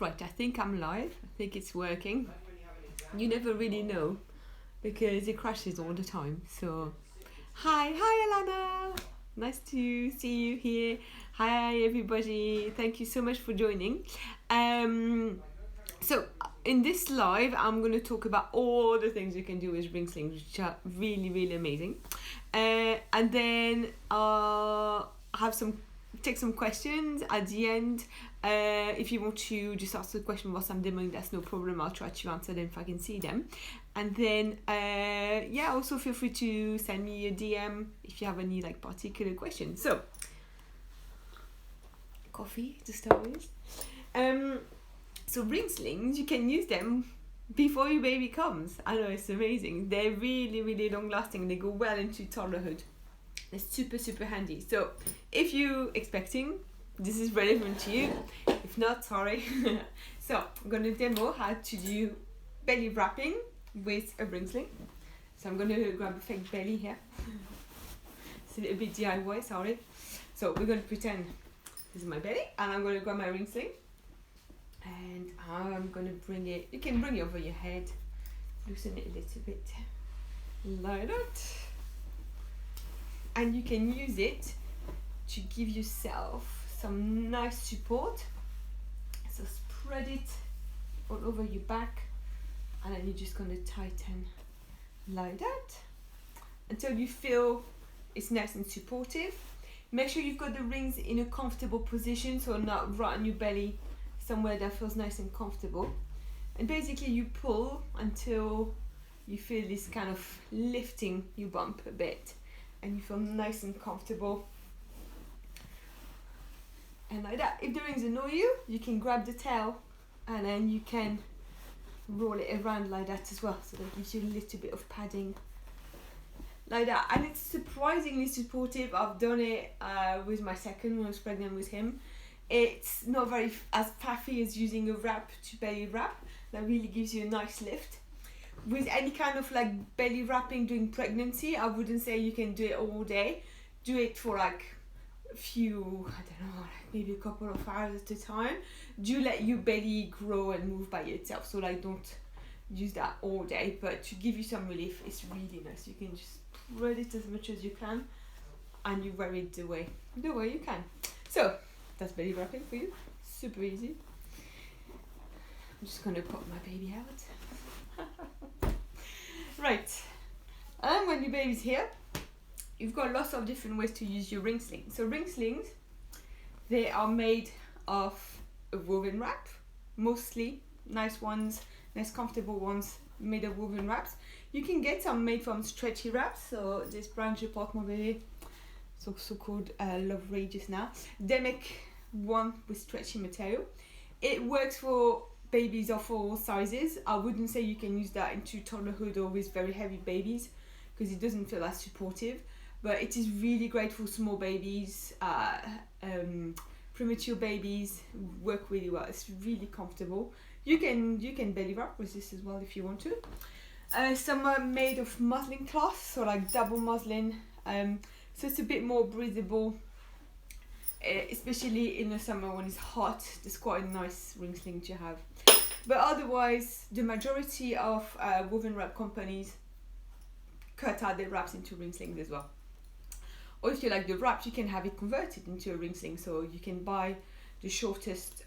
Right, I think I'm live. I think it's working. You never really know because it crashes all the time. So, hi Alana. Nice to see you here. Hi everybody. Thank you so much for joining. So in this live, I'm going to talk about all the things you can do with Ringslings, which are really amazing. And then take some questions at the end. If you want to just ask the question whilst I'm demoing, that's no problem. I'll try to answer them if I can see them. And then also feel free to send me a DM if you have any particular questions. So coffee to start with. So ringslings, you can use them before your baby comes. I know, it's amazing. They're really long lasting. They go well into toddlerhood. They're super handy. So if you're expecting, this is relevant to you. If not, sorry. So I'm going to demo how to do belly wrapping with a ringsling. So I'm going to grab a fake belly here. It's a little bit DIY, sorry. So we're going to pretend this is my belly, and I'm going to grab my ringsling. And I'm going to bring it, you can bring it over your head, loosen it a little bit, like that. And you can use it to give yourself some nice support. So spread it all over your back, and then you're just going to tighten like that until you feel it's nice and supportive. Make sure you've got the rings in a comfortable position, so not right on your belly, somewhere that feels nice and comfortable. And basically you pull until you feel this kind of lifting your bump a bit and you feel nice and comfortable. And like that, if the rings annoy you, you can grab the tail and then you can roll it around like that as well, so that gives you a little bit of padding like that. And it's surprisingly supportive. I've done it with my second when I was pregnant with him. It's not very as puffy as using a wrap to belly wrap. That really gives you a nice lift. With any kind of belly wrapping during pregnancy, I wouldn't say you can do it all day. Do it for a few, I don't know, maybe a couple of hours at a time. Do let your belly grow and move by itself. So don't use that all day, but to give you some relief, it's really nice. You can just spread it as much as you can and you wear it the way you can. So that's belly wrapping for you. Super easy. I'm just going to pop my baby out. Right. And when your baby's here, you've got lots of different ways to use your ring slings. So ring slings, they are made of a woven wrap, mostly nice ones, nice comfortable ones made of woven wraps. You can get some made from stretchy wraps. So this brand Je Porte Mon Bébé, it's also called Love Ray just now. They make one with stretchy material. It works for babies of all sizes. I wouldn't say you can use that into toddlerhood or with very heavy babies because it doesn't feel as supportive, but it is really great for small babies, premature babies. Work really well. It's really comfortable. You can belly wrap with this as well if you want to. Some are made of muslin cloth, so double muslin, so it's a bit more breathable. Especially in the summer when it's hot, it's quite a nice ring sling to have. But otherwise, the majority of woven wrap companies cut out their wraps into ring slings as well. Or if you like the wrap, you can have it converted into a ring sling. So you can buy the shortest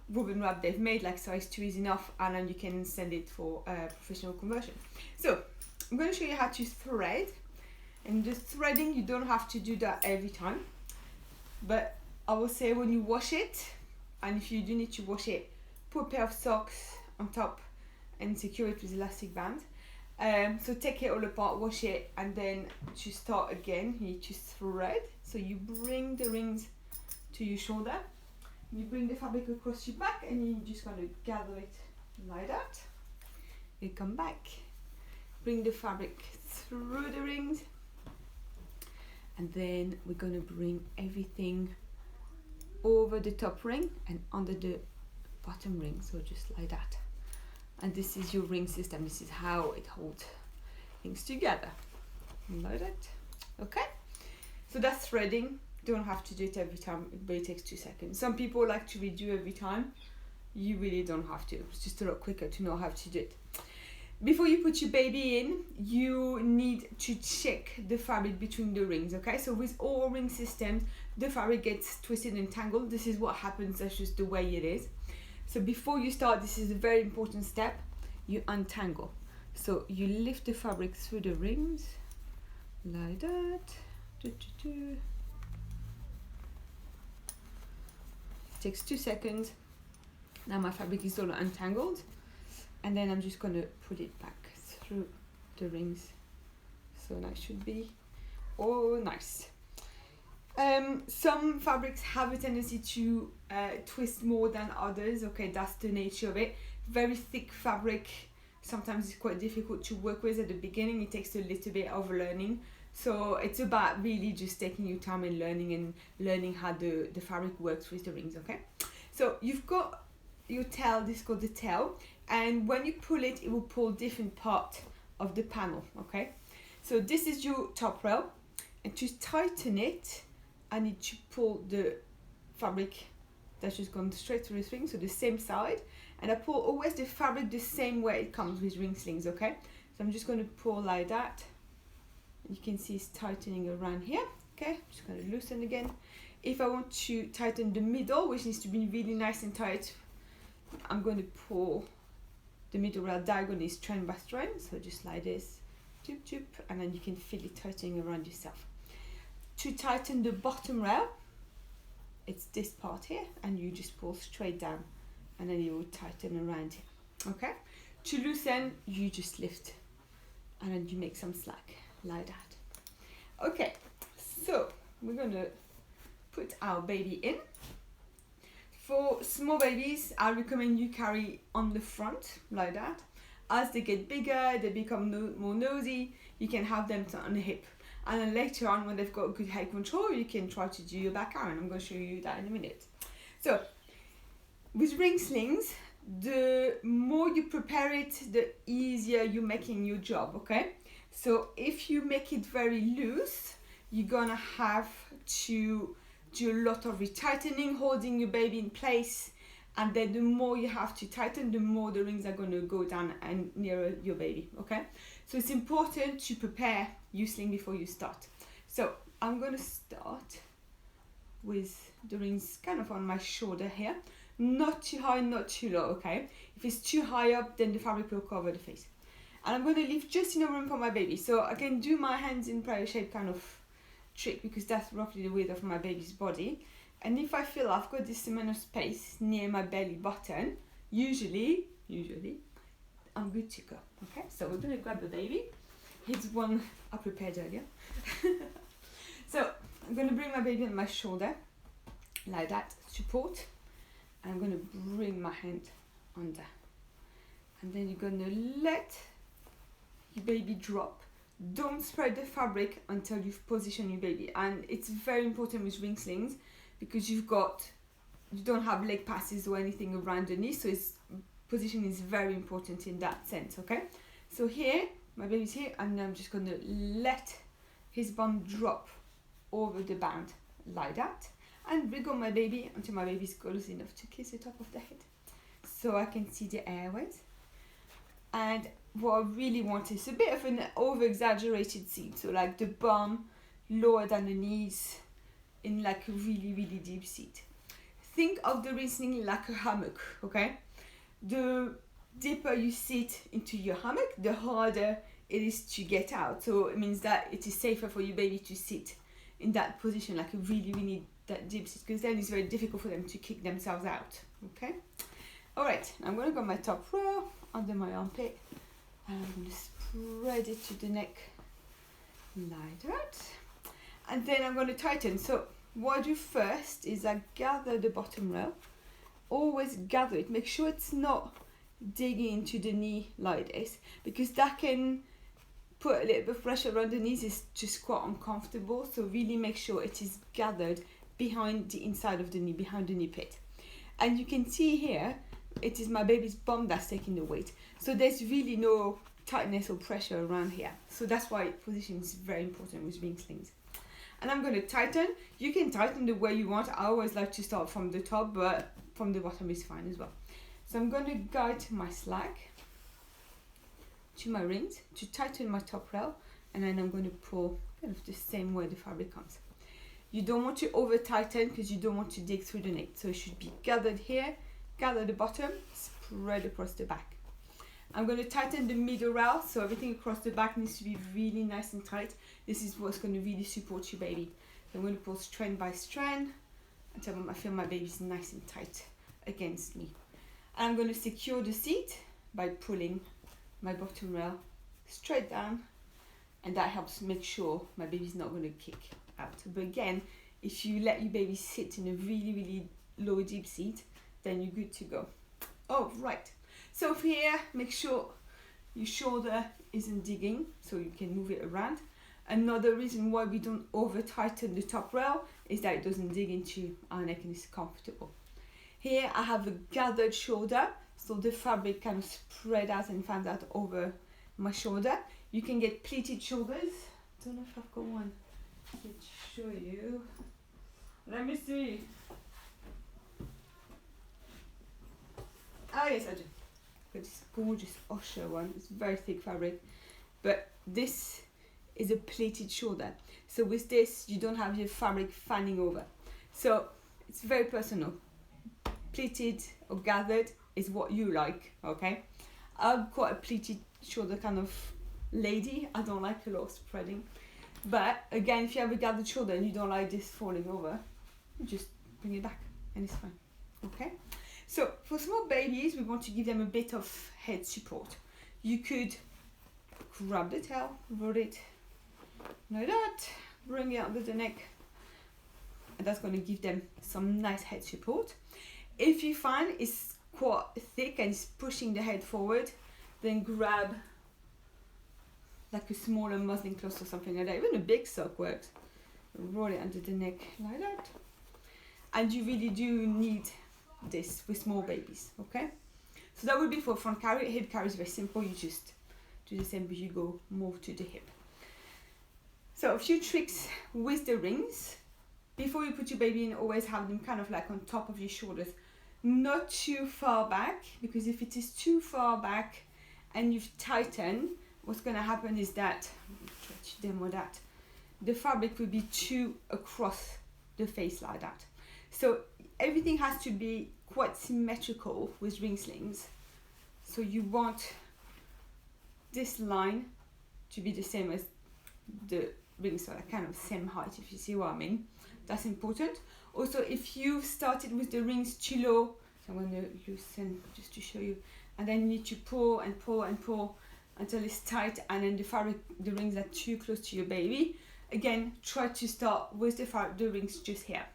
woven wrap they've made, size 2 is enough, and then you can send it for professional conversion. So I'm going to show you how to thread. And just threading, you don't have to do that every time. But I will say when you wash it, and if you do need to wash it, put a pair of socks on top and secure it with elastic band. So take it all apart, wash it, and then to start again, you need to thread. So you bring the rings to your shoulder, you bring the fabric across your back, and you just kind of gather it like that. You come back, bring the fabric through the rings, and then we're going to bring everything over the top ring and under the bottom ring, so just like that. And this is your ring system. This is how it holds things together, like that. Okay, so that's threading. don't have to do it every time, but it takes 2 seconds. Some people like to redo every time. You really don't have to. It's just a lot quicker to know how to do it. Before you put your baby in, you need to check the fabric between the rings, okay? So with all ring systems, the fabric gets twisted and tangled. This is what happens, that's just the way it is. So before you start, this is a very important step. You untangle. So you lift the fabric through the rings, like that. It takes 2 seconds. Now my fabric is all untangled. And then I'm just going to put it back through the rings. So that should be all nice. Some fabrics have a tendency to twist more than others. Okay, that's the nature of it. Very thick fabric, sometimes it's quite difficult to work with at the beginning. It takes a little bit of learning. So it's about really just taking your time and learning how the fabric works with the rings, okay? So you've got your tail, this is called the tail. And when you pull it, it will pull different part of the panel, okay? So this is your top rail, and to tighten it, I need to pull the fabric that's just gone straight through the ring, so the same side, and I pull always the fabric the same way it comes with ring slings, okay? So I'm just going to pull like that. You can see it's tightening around here, okay? I'm just going to loosen again. If I want to tighten the middle, which needs to be really nice and tight, I'm going to pull the middle rail diagonally strand by strand, so just like this, tip, tip, and then you can feel it tightening around yourself. To tighten the bottom rail, it's this part here, and you just pull straight down, and then you will tighten around here, okay? To loosen, you just lift, and then you make some slack, like that. Okay, so we're gonna put our baby in. For small babies, I recommend you carry on the front, like that. As they get bigger, they become more nosy, you can have them on the hip. And then later on, when they've got good head control, you can try to do your back arm. I'm going to show you that in a minute. So, with ring slings, the more you prepare it, the easier you're making your job, okay? So, if you make it very loose, you're going to have to do a lot of retightening, holding your baby in place, and then the more you have to tighten, the more the rings are going to go down and nearer your baby, okay? So it's important to prepare your sling before you start. So I'm going to start with the rings kind of on my shoulder here. Not too high, not too low, okay? If it's too high up, then the fabric will cover the face. And I'm going to leave just enough room for my baby. So I can do my hands in prayer shape kind of trick, because that's roughly the width of my baby's body. And if I feel I've got this amount of space near my belly button, usually I'm good to go. Okay, so we're gonna grab the baby. It's one I prepared earlier. So I'm gonna bring my baby on my shoulder, like that, support. And I'm gonna bring my hand under. And then you're gonna let your baby drop. Don't spread the fabric until you've positioned your baby. And it's very important with ring slings, because you don't have leg passes or anything around the knee, so its position is very important in that sense, okay? So here, my baby's here, and I'm just gonna let his bum drop over the band like that, and wriggle my baby until my baby's close enough to kiss the top of the head, so I can see the airways. And what I really want is a bit of an over-exaggerated seat, so like the bum lower than the knees, in like a really, really deep seat. Think of the ringsling like a hammock, okay? The deeper you sit into your hammock, the harder it is to get out. So it means that it is safer for your baby to sit in that position, like a really, really that deep seat, because then it's very difficult for them to kick themselves out, okay? All right, I'm gonna go my top row under my armpit, and I'm gonna spread it to the neck like that. And then I'm going to tighten. So what I do first is I gather the bottom rail. Always gather it. Make sure it's not digging into the knee like this, because that can put a little bit of pressure on the knees. It's just quite uncomfortable. So really make sure it is gathered behind the inside of the knee, behind the knee pit. And you can see here, it is my baby's bum that's taking the weight. So there's really no tightness or pressure around here. So that's why position is very important with ring slings. And I'm going to tighten. You can tighten the way you want. I always like to start from the top, but from the bottom is fine as well. So I'm going to guide my slack to my rings to tighten my top rail, and then I'm going to pull kind of the same way the fabric comes. You don't want to over tighten because you don't want to dig through the neck. So it should be gathered here, gather the bottom, spread across the back. I'm going to tighten the middle rail, so everything across the back needs to be really nice and tight. This is what's going to really support your baby. So I'm going to pull strand by strand until I feel my baby's nice and tight against me. And I'm going to secure the seat by pulling my bottom rail straight down, and that helps make sure my baby's not going to kick out. But again, if you let your baby sit in a really, really low deep seat, then you're good to go. Oh, right. So here, make sure your shoulder isn't digging, so you can move it around. Another reason why we don't over tighten the top rail is that it doesn't dig into our neck and it's comfortable. Here I have a gathered shoulder, so the fabric kind of spread out and fans out over my shoulder. You can get pleated shoulders. I don't know if I've got one to show you. Let me see. Oh yes, I do. Got this gorgeous Osher one. It's very thick fabric, but this is a pleated shoulder. So with this, you don't have your fabric fanning over. So it's very personal. Pleated or gathered is what you like, okay? I'm quite a pleated shoulder kind of lady. I don't like a lot of spreading. But again, if you have a gathered shoulder and you don't like this falling over, you just bring it back and it's fine, okay? So for small babies, we want to give them a bit of head support. You could grab the tail, roll it like that, bring it under the neck, and that's going to give them some nice head support. If you find it's quite thick and it's pushing the head forward, then grab like a smaller muslin cloth or something like that. Even a big sock works. Roll it under the neck like that. And you really do need this with small babies, okay? So that would be for front carry. Hip carry is very simple. You just do the same, but you go more to the hip. So a few tricks with the rings. Before you put your baby in, always have them kind of like on top of your shoulders. Not too far back, because if it is too far back and you've tightened, what's going to happen is that, try to demo that, the fabric will be too across the face like that. So everything has to be quite symmetrical with ringslings. So you want this line to be the same as the rings, so like kind of same height, if you see what I mean. That's important. Also, if you started with the rings too low, so I'm going to loosen just to show you, and then you need to pull and pull and pull until it's tight, and then the fabric, the rings are too close to your baby. Again, try to start with the rings just here.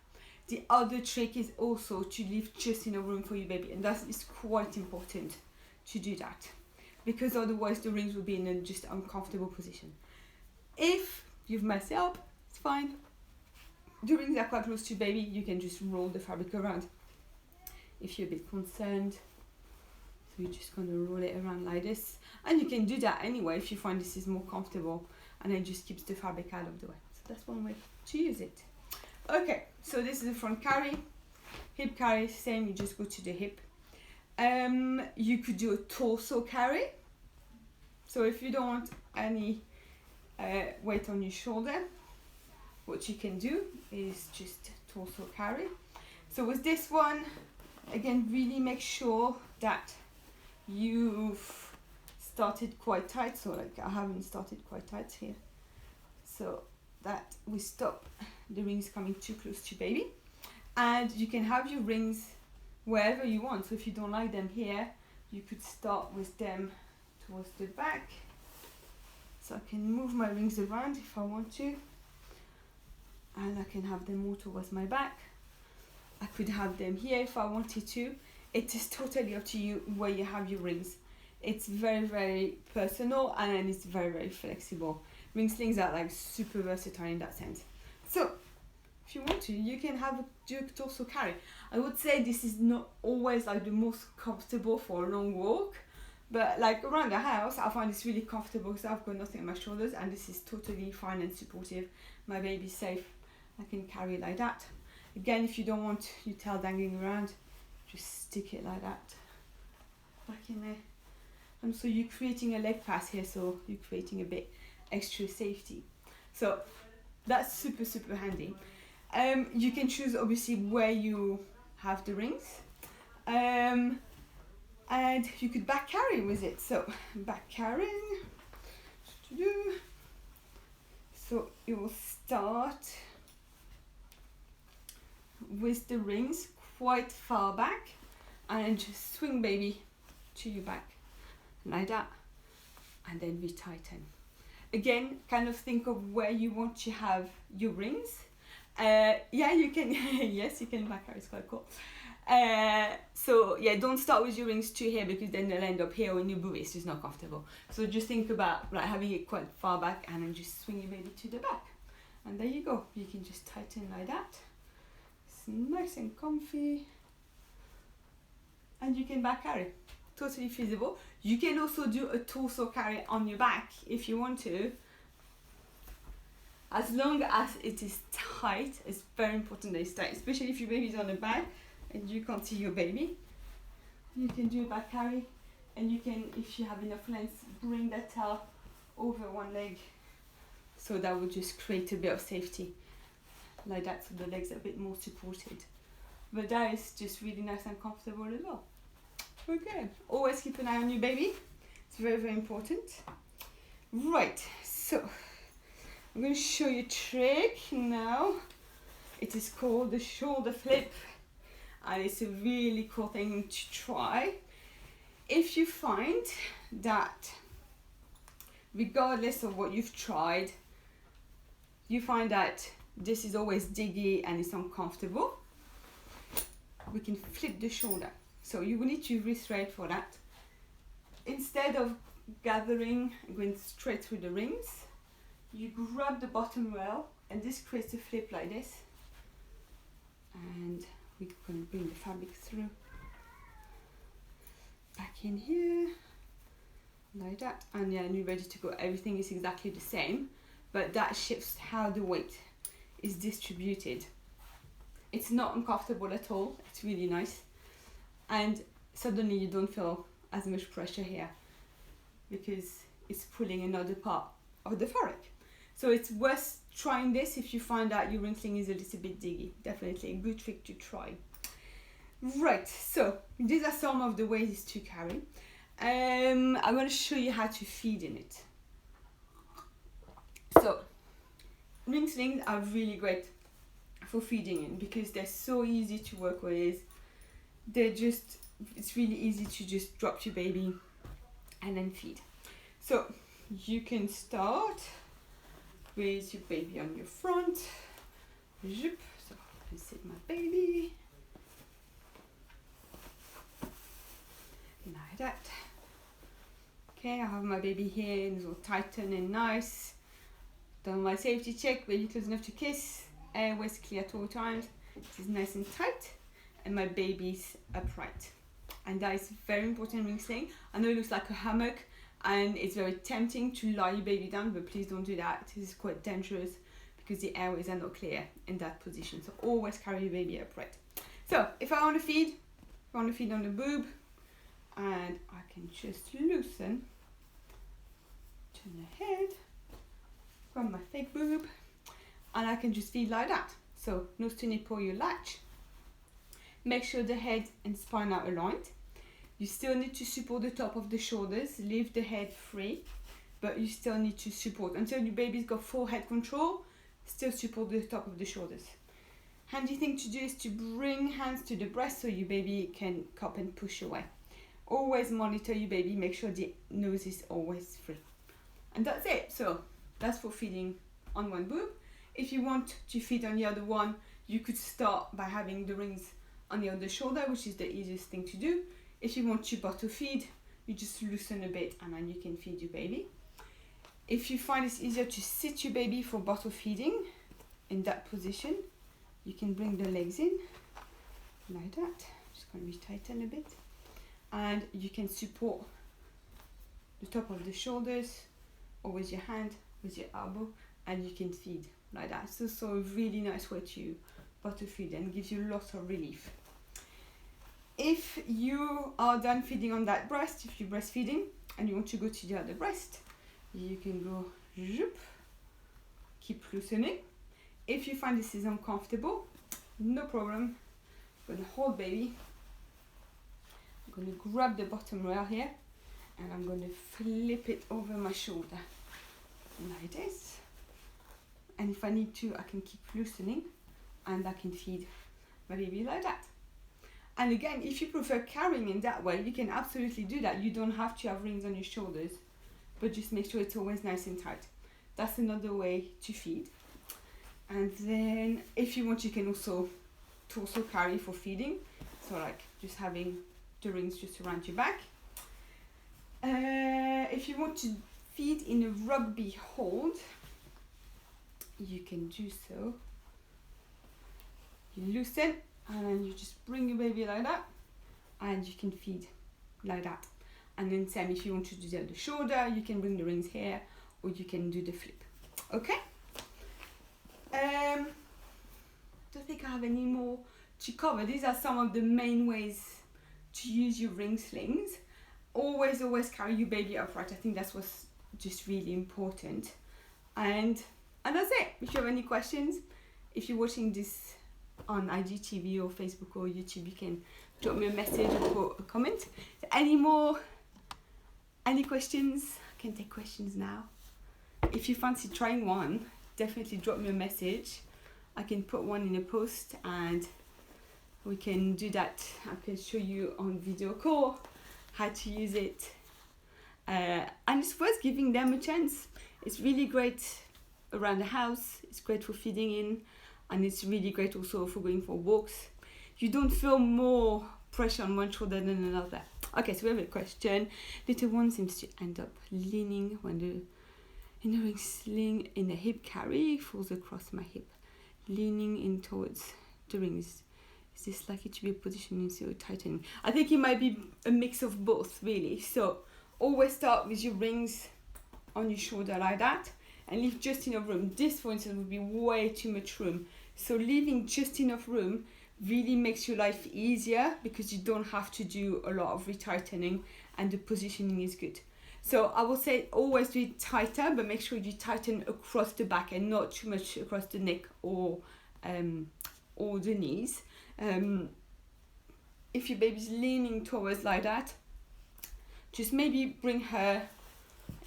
The other trick is also to leave just enough room for your baby, and that is quite important to do that, because otherwise the rings will be in a just uncomfortable position. If you've messed it up, it's fine. The rings are quite close to baby, you can just roll the fabric around if you're a bit concerned. So you're just going to roll it around like this, and you can do that anyway if you find this is more comfortable, and it just keeps the fabric out of the way. So that's one way to use it. Okay, so this is the front carry. Hip carry, same, you just go to the hip. You could do a torso carry. So if you don't want any weight on your shoulder, what you can do is just torso carry. So with this one, again, really make sure that you've started quite tight. So like I haven't started quite tight here, so that we stop the rings coming too close to baby. And you can have your rings wherever you want. So if you don't like them here, you could start with them towards the back. So I can move my rings around if I want to, and I can have them more towards my back. I could have them here if I wanted to. It is totally up to you where you have your rings. It's very, very personal, and it's very, very flexible. Ringslings are like super versatile in that sense. So if you want to, you can do a torso carry. I would say this is not always like the most comfortable for a long walk, But like around the house, I find it's really comfortable because I've got nothing on my shoulders, and this is totally fine and supportive. My baby's safe. I can carry it like that. Again, if you don't want your tail dangling around, just stick it like that back in there. And so you're creating a leg pass here, so you're creating a bit extra safety. So that's super, super handy. You can choose obviously where you have the rings. And you could back carry with it. So back carrying. So you will start with the rings quite far back, and just swing baby to your back like that, and then retighten. Again, kind of think of where you want to have your rings. Yeah, you can. Yes, you can back carry. It's quite cool. So yeah, don't start with your rings too here, because then they'll end up here when you booty. It's just not comfortable. So just think about like having it quite far back, and then just swing your baby to the back, and there you go. You can just tighten like that. It's nice and comfy, and you can back carry. Totally feasible. You can also do a torso carry on your back if you want to. As long as it is tight, it's very important that it's tight, especially if your baby's on the back and you can't see your baby. You can do a back carry, and you can, if you have enough length, bring that tail over one leg. So that would just create a bit of safety like that, so the legs are a bit more supported. But that is just really nice and comfortable as well. Okay, always keep an eye on your baby. It's very, very important. Right, so I'm going to show you a trick now. It is called the shoulder flip, and it's a really cool thing to try. If you find that regardless of what you've tried, you find that this is always diggy and it's uncomfortable, we can flip the shoulder. So you will need to re-thread for that. Instead of gathering and going straight through the rings, you grab the bottom rail, and this creates a flip like this. And we're going to bring the fabric through, back in here, like that. And yeah, and you're ready to go. Everything is exactly the same, but that shifts how the weight is distributed. It's not uncomfortable at all. It's really nice. And suddenly you don't feel as much pressure here, because it's pulling another part of the fabric. So it's worth trying this if you find out your ringsling is a little bit diggy. Definitely a good trick to try. Right, so these are some of the ways to carry. I'm going to show you how to feed in it. So ringslings are really great for feeding in, because they're so easy to work with. It's really easy to just drop your baby and then feed. So you can start with your baby on your front. Zip. So I can sit my baby like that. Okay, I have my baby here, and it's all tighten and nice. Done my safety check, baby close enough to kiss, airways clear at all times. It is nice and tight, and my baby's upright. And that is very important in ringsling. I know it looks like a hammock, and it's very tempting to lie your baby down, but please don't do that. This is quite dangerous, because the airways are not clear in that position. So always carry your baby upright. So if I want to feed, on the boob, and I can just loosen, turn the head, grab my fake boob, and I can just feed like that. So nose to nipple, you latch. Make sure the head and spine are aligned. You still need to support the top of the shoulders. Leave the head free, but you still need to support. Until your baby's got full head control, still support the top of the shoulders. Handy thing to do is to bring hands to the breast so your baby can cup and push away. Always monitor your baby, make sure the nose is always free. And that's it. So that's for feeding on one boob. If you want to feed on the other one, you could start by having the rings on the other shoulder, which is the easiest thing to do. If you want to bottle feed, you just loosen a bit and then you can feed your baby. If you find it's easier to sit your baby for bottle feeding in that position, you can bring the legs in like that. Just going to retighten a bit, and you can support the top of the shoulders, or with your hand, with your elbow, and you can feed like that. It's also a really nice way to bottle feed and gives you lots of relief. If you are done feeding on that breast, if you're breastfeeding and you want to go to the other breast, you can go zoop, keep loosening. If you find this is uncomfortable, no problem. I'm going to hold baby. I'm going to grab the bottom rail here and I'm going to flip it over my shoulder like this. And if I need to, I can keep loosening and I can feed my baby like that. And again, if you prefer carrying in that way, you can absolutely do that. You don't have to have rings on your shoulders, but just make sure it's always nice and tight. That's another way to feed. And then if you want, you can also torso carry for feeding. So like just having the rings just around your back. If you want to feed in a rugby hold, you can do so. You loosen and then you just bring your baby like that and you can feed like that. And then same, if you want to do the other shoulder, you can bring the rings here or you can do the flip. Okay? Don't think I have any more to cover. These are some of the main ways to use your ring slings. Always carry your baby upright. I think that's what's just really important. And that's it. If you have any questions, if you're watching this on IGTV or Facebook or YouTube, you can drop me a message or put a comment. Any questions? I can take questions now. If you fancy trying one, definitely drop me a message. I can put one in a post and we can do that. I can show you on video call how to use it. And it's worth giving them a chance. It's really great around the house. It's great for feeding in. And it's really great also for going for walks. You don't feel more pressure on one shoulder than another. Okay, so we have a question. Little one seems to end up leaning when in the ring sling in the hip carry falls across my hip. Leaning in towards the rings. Is this likely to be a position instead of tightening? I think it might be a mix of both, really. So always start with your rings on your shoulder like that and leave just enough room. This, for instance, would be way too much room. So leaving just enough room really makes your life easier because you don't have to do a lot of retightening and the positioning is good. So I will say always do it tighter, but make sure you tighten across the back and not too much across the neck or the knees. If your baby's leaning towards like that, just maybe bring her,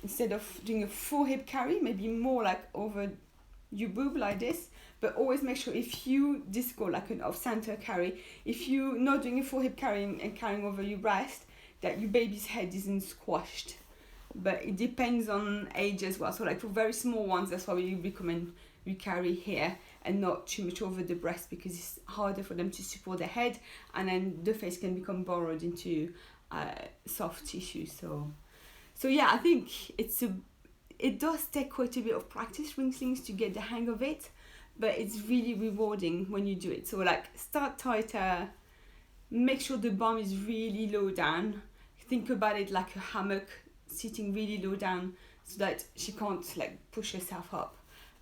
instead of doing a full hip carry, maybe more like over your boob like this. But always make sure if you disco like an off-center carry, if you're not doing a full hip carry and carrying over your breast, that your baby's head isn't squashed. But it depends on age as well. So like for very small ones, that's why we recommend we carry here and not too much over the breast because it's harder for them to support the head and then the face can become burrowed into soft tissue. So yeah, I think it does take quite a bit of practice, ring slings, to get the hang of it, but it's really rewarding when you do it. So like start tighter, make sure the bum is really low down. Think about it like a hammock, sitting really low down so that she can't like push herself up.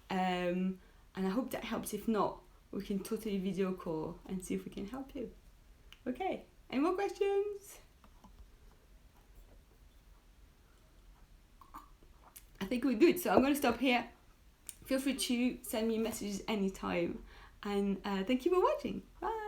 And I hope that helps. If not, we can totally video call and see if we can help you. Okay, any more questions? I think we're good, so I'm going to stop here. Feel free to send me messages anytime, and thank you for watching. Bye.